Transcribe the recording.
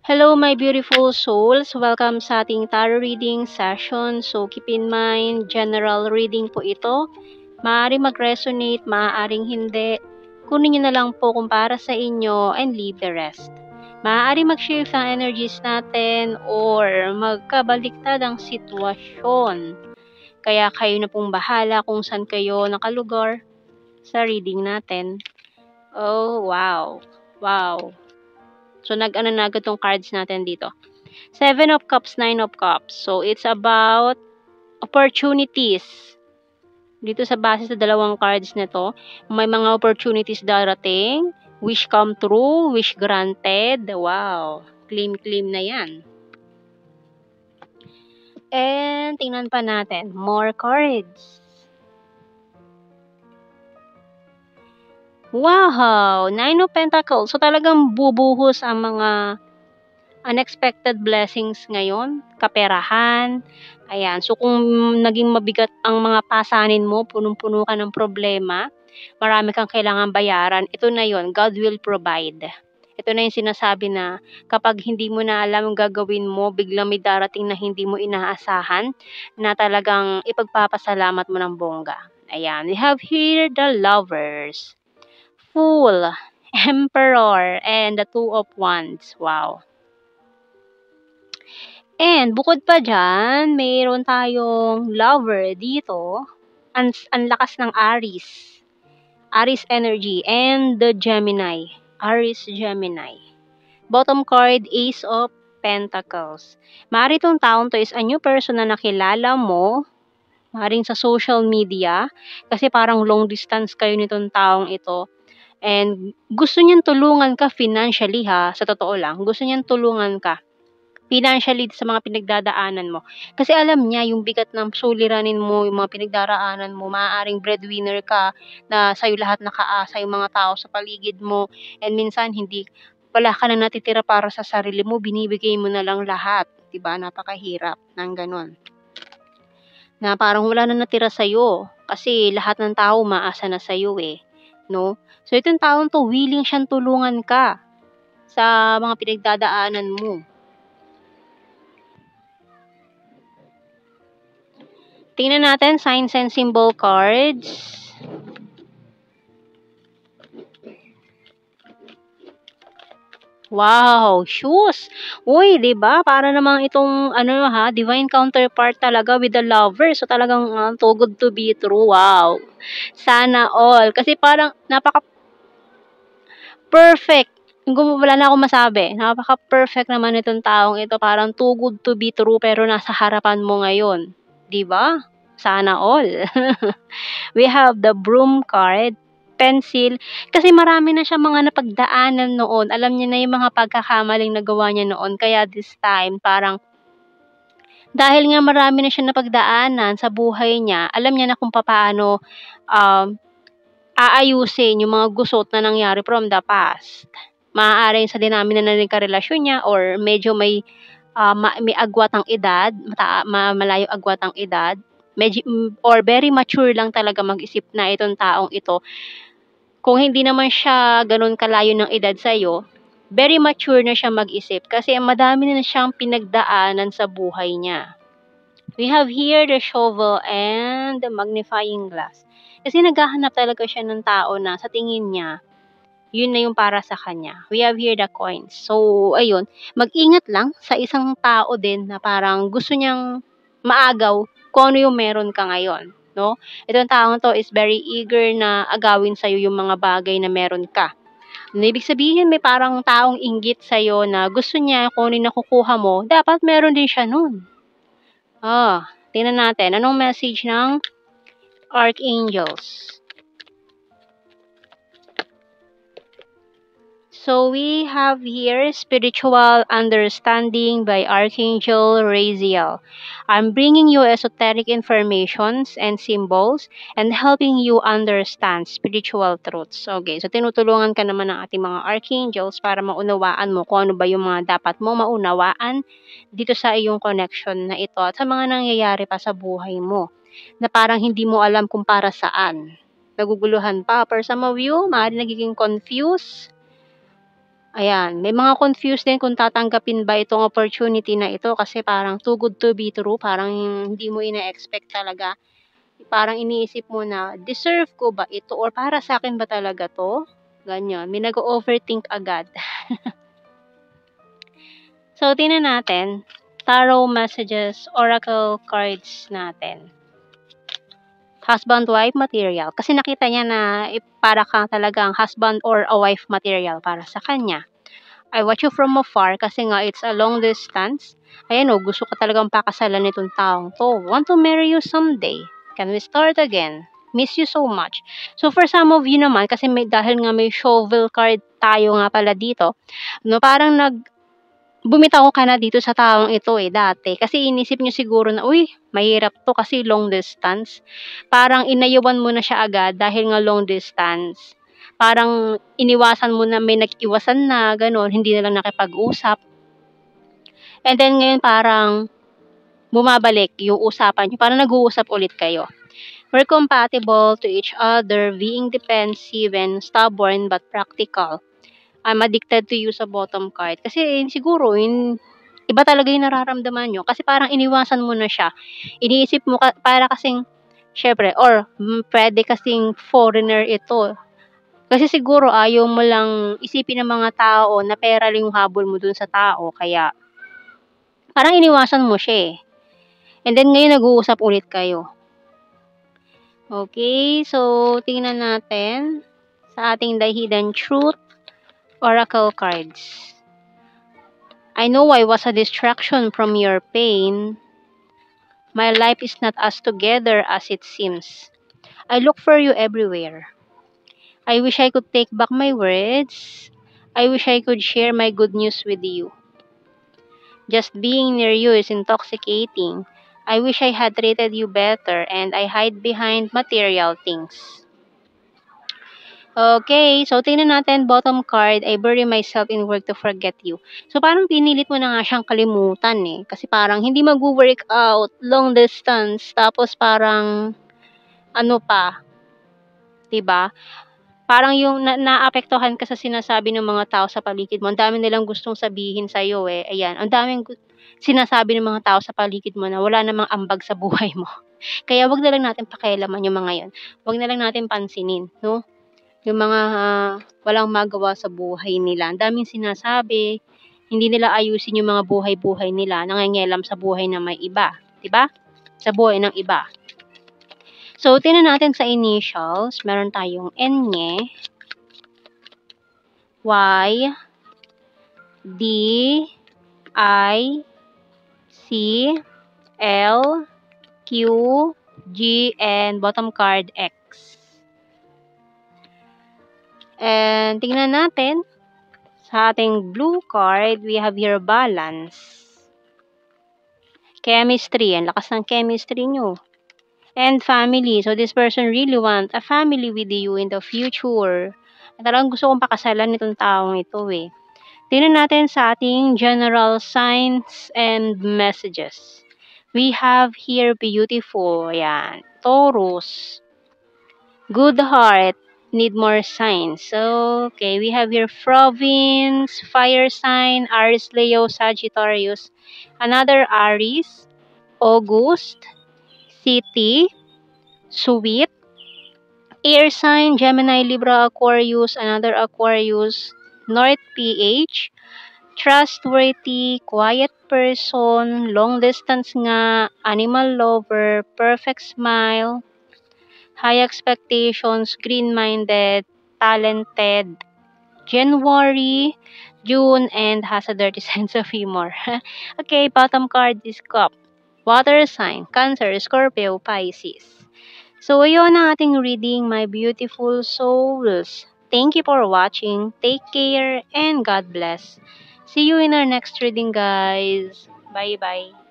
Hello, my beautiful souls. Welcome sa ating tarot reading session. So, keep in mind, general reading po ito. Maaaring mag-resonate, maaaring hindi. Kunin nyo na lang po kung para sa inyo and leave the rest. Maaaring mag-shift ang energies natin or magkabaliktad ang sitwasyon. Kaya kayo na pong bahala kung saan kayo nakalugar sa reading natin. Oh, wow. Wow. So, nag-ano na agad tong cards natin dito. Seven of Cups, Nine of Cups. So, it's about opportunities. Dito sa base sa dalawang cards na to, may mga opportunities darating. Wish come true, wish granted. Wow. Claim na yan. And, tingnan pa natin. More cards. Wow! Nine of Pentacles. So, talagang bubuhos ang mga unexpected blessings ngayon, kaperahan. Ayan. So, kung naging mabigat ang mga pasanin mo, punong-puno ka ng problema, marami kang kailangan bayaran, ito na yon, God will provide. Ito na yung sinasabi na kapag hindi mo na alam ang gagawin mo, biglang may darating na hindi mo inaasahan na talagang ipagpapasalamat mo ng bongga. Ayan. We have here the Lovers, Fool, Emperor, and the Two of Wands. Wow. And bukod pa dyan, mayroon tayong Lover dito. Ang lakas ng Aries. Aries energy and the Gemini. Aries Gemini. Bottom card, Ace of Pentacles. Maaari itong taong to is a new person na nakilala mo. Maaaring sa social media. Kasi parang long distance kayo nitong taong ito. And gusto niyang tulungan ka financially ha. Sa totoo lang. Gusto niyang tulungan ka financially sa mga pinagdadaanan mo. Kasi alam niya yung bigat ng suliranin mo, yung mga pinagdaraanan mo, maaaring breadwinner ka na sa'yo lahat nakaasa yung mga tao sa paligid mo, and minsan hindi, wala ka na natitira para sa sarili mo, binibigay mo na lang lahat. Diba? Napakahirap ng ganon. Na parang wala na natira sa'yo kasi lahat ng tao maasa na sa'yo eh. No? So itong taong to, willing siyang tulungan ka sa mga pinagdadaanan mo. Tingnan natin, signs and symbol cards. Wow, shoes. Uy, 'di ba? Para namang itong divine counterpart talaga with the Lover. So talagang too good to be true. Wow. Sana all. Kasi parang napaka perfect. Wala na akong masabi. Napaka-perfect naman itong taong ito. Parang too good to be true pero nasa harapan mo ngayon. 'Di ba? Sana all. We have the Broom card, pencil, kasi marami na siya mga napagdaanan noon. Alam niya na yung mga pagkakamaling nagawa niya noon. Kaya this time, parang dahil nga marami na siya napagdaanan sa buhay niya, alam niya na kung paano aayusin yung mga gusot na nangyari from the past. Maaaring sa dinami na naging karelasyon niya or medyo may may agwat ang edad, malayo agwat ang edad, or very mature lang talaga mag-isip na itong taong ito. Kung hindi naman siya ganun kalayo ng edad sa'yo, very mature na siya mag-isip kasi madami na siyang pinagdaanan sa buhay niya. We have here the shovel and the magnifying glass. Kasi naghahanap talaga siya ng tao na sa tingin niya, yun na yung para sa kanya. We have here the coins. So, ayun, mag-ingat lang sa isang tao din na parang gusto niyang maagaw kung ano yung meron ka ngayon. No? Itong taong to is very eager na agawin sa'yo yung mga bagay na meron ka. Ibig sabihin, may parang taong inggit sa'yo na gusto niya kung ano yung nakukuha mo, dapat meron din siya nun. Tingnan natin. Anong message ng Archangels? So we have here spiritual understanding by Archangel Raziel. I'm bringing you esoteric informations and symbols and helping you understand spiritual truths. Okay, so tinutulungan ka naman ng ating mga archangels para maunawaan mo kung ano ba yung mga dapat mo maunawaan dito sa iyong connection na ito at sa mga nangyayari pa sa buhay mo na parang hindi mo alam kung para saan. Naguguluhan pa. For some of you, maaari nagiging confused. Ayan, may mga confused din kung tatanggapin ba itong opportunity na ito kasi parang too good to be true, parang hindi mo ina-expect talaga. Parang iniisip mo na, deserve ko ba ito or para sa akin ba talaga 'to? Ganyan, may nag-o-overthink agad. So, tingnan natin, tarot messages, oracle cards natin. Husband-wife material. Kasi nakita niya na para kang talagang husband or a wife material para sa kanya. I watch you from afar kasi nga it's a long distance. Ayan o, gusto ka talagang pakasalan nitong taong to. Want to marry you someday. Can we start again? Miss you so much. So for some of you naman, kasi dahil nga may shovel card tayo nga pala dito, no, parang bumitaw ka na dito sa taong ito dati. Kasi inisip niyo siguro na, uy, mahirap to kasi long distance. Parang inayawan mo na siya agad dahil nga long distance. Parang iniwasan mo na may nag-iwasan na, gano'n, hindi na lang nakipag-usap. And then ngayon parang bumabalik yung usapan niyo, parang nag-uusap ulit kayo. We're compatible to each other, being defensive and stubborn but practical. I'm addicted to you sa bottom card. Kasi siguro, iba talaga yung nararamdaman nyo. Kasi parang iniwasan mo na siya. Iniisip mo, para kasing, syempre, or pwede kasing foreigner ito. Kasi siguro ayaw mo lang isipin ng mga tao na pera lang yung habol mo dun sa tao. Kaya, parang iniwasan mo siya eh. And then ngayon nag-uusap ulit kayo. Okay, so tingnan natin sa ating The Hidden Truth Oracle cards. I know I was a distraction from your pain. My life is not as together as it seems. I look for you everywhere. I wish I could take back my words. I wish I could share my good news with you. Just being near you is intoxicating. I wish I had treated you better and I hide behind material things. Okay, so tingnan natin, bottom card, I bury myself in work to forget you. So parang pinilit mo na nga siyang kalimutan eh. Kasi parang hindi mag-work out, long distance, tapos parang ano pa, 'di ba? Parang yung naapektuhan ka sa sinasabi ng mga tao sa paligid mo. Ang dami nilang gustong sabihin sa iyo eh. Ayan, ang daming sinasabi ng mga tao sa paligid mo na wala namang ambag sa buhay mo. Kaya wag na lang natin pakialaman yung mga 'yon. Wag na lang natin pansinin, no? Yung mga walang magawa sa buhay nila. Ang daming sinasabi, hindi nila ayusin yung mga buhay-buhay nila, nangingielam sa buhay ng may iba, 'di ba? Sa buhay ng iba. So, tingnan natin sa initials, meron tayong N, Y, D, I, C, L, Q, G, and bottom card X. And tingnan natin, sa ating blue card, we have here balance. Chemistry, ang lakas ng chemistry nyo. And family, so this person really want a family with you in the future. Talagang gusto kong pakasalan itong taong ito eh. Tingnan natin sa ating general signs and messages. We have here beautiful, ayan, Taurus, good heart, need more signs. So, okay, we have here province, fire sign, Aries, Leo, Sagittarius, another Aries, August, city, sweet, air sign, Gemini, Libra, Aquarius, another Aquarius, North PH, trustworthy, quiet person, long distance nga, animal lover, perfect smile, high expectations, green-minded, talented, January, June, and has a dirty sense of humor. Okay, bottom card is Cup. Water sign, Cancer, Scorpio, Pisces. So, ayun ang ating reading, my beautiful souls. Thank you for watching. Take care and God bless. See you in our next reading, guys. Bye-bye.